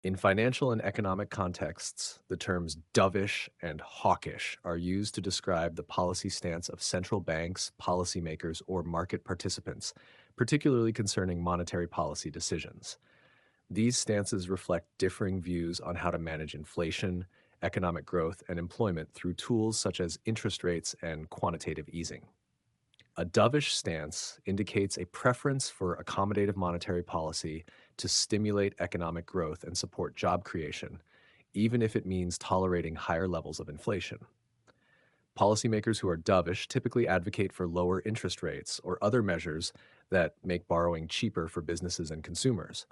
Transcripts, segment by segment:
In financial and economic contexts, the terms dovish and hawkish are used to describe the policy stance of central banks, policymakers, or market participants, particularly concerning monetary policy decisions. These stances reflect differing views on how to manage inflation, economic growth, and employment through tools such as interest rates and quantitative easing. A dovish stance indicates a preference for accommodative monetary policy to stimulate economic growth and support job creation, even if it means tolerating higher levels of inflation. Policymakers who are dovish typically advocate for lower interest rates or other measures that make borrowing cheaper for businesses and consumers.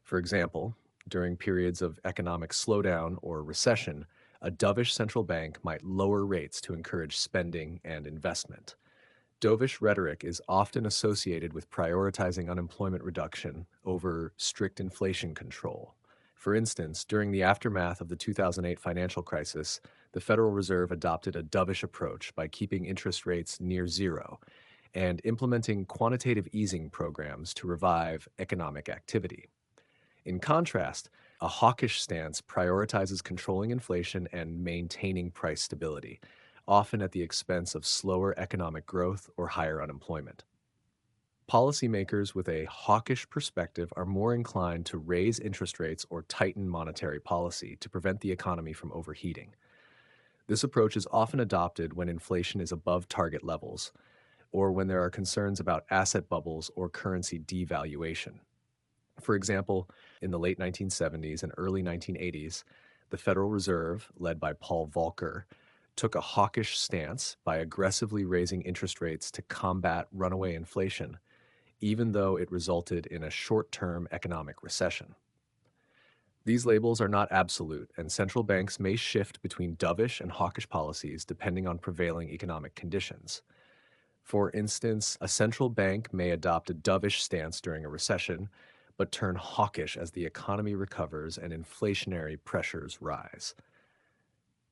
For example, during periods of economic slowdown or recession, a dovish central bank might lower rates to encourage spending and investment. Dovish rhetoric is often associated with prioritizing unemployment reduction over strict inflation control. For instance, during the aftermath of the 2008 financial crisis, the Federal Reserve adopted a dovish approach by keeping interest rates near zero and implementing quantitative easing programs to revive economic activity. In contrast, a hawkish stance prioritizes controlling inflation and maintaining price stability, often at the expense of slower economic growth or higher unemployment. Policymakers with a hawkish perspective are more inclined to raise interest rates or tighten monetary policy to prevent the economy from overheating. This approach is often adopted when inflation is above target levels or when there are concerns about asset bubbles or currency devaluation. For example, in the late 1970s and early 1980s, the Federal Reserve, led by Paul Volcker, took a hawkish stance by aggressively raising interest rates to combat runaway inflation, even though it resulted in a short term economic recession. These labels are not absolute, and central banks may shift between dovish and hawkish policies depending on prevailing economic conditions. For instance, a central bank may adopt a dovish stance during a recession, but turn hawkish as the economy recovers and inflationary pressures rise.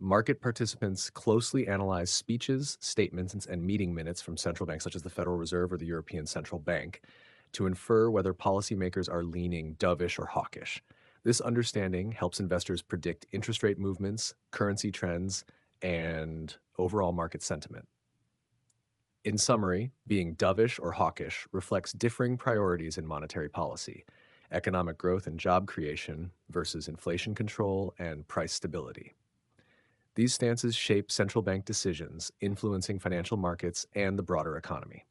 Market participants closely analyze speeches, statements, and meeting minutes from central banks such as the Federal Reserve or the European Central Bank to infer whether policymakers are leaning dovish or hawkish. This understanding helps investors predict interest rate movements, currency trends, and overall market sentiment. In summary, being dovish or hawkish reflects differing priorities in monetary policy, economic growth and job creation versus inflation control and price stability. These stances shape central bank decisions, influencing financial markets and the broader economy.